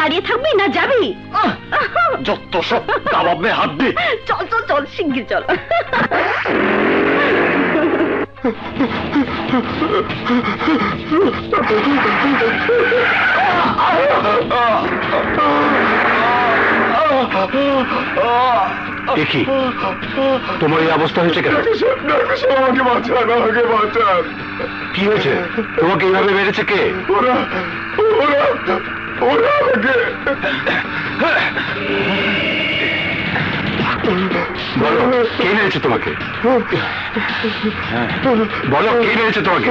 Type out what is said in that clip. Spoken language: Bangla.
দাঁড়িয়ে থাকবি না যাবি? যত সব কাবাব মে হাত দি। চল চল চল শিগগির চল। দেখি তোমার এই অবস্থা হয়েছে কেন? আমাকে বাঁচান, আমাকে বাঁচান। কি হয়েছে? তোমাকে এইভাবে মেরেছে কে? ওরা ওরা ওরা আমাকে। বলো কে মেরেছে তোমাকে? বলো কে মেরেছে তোমাকে?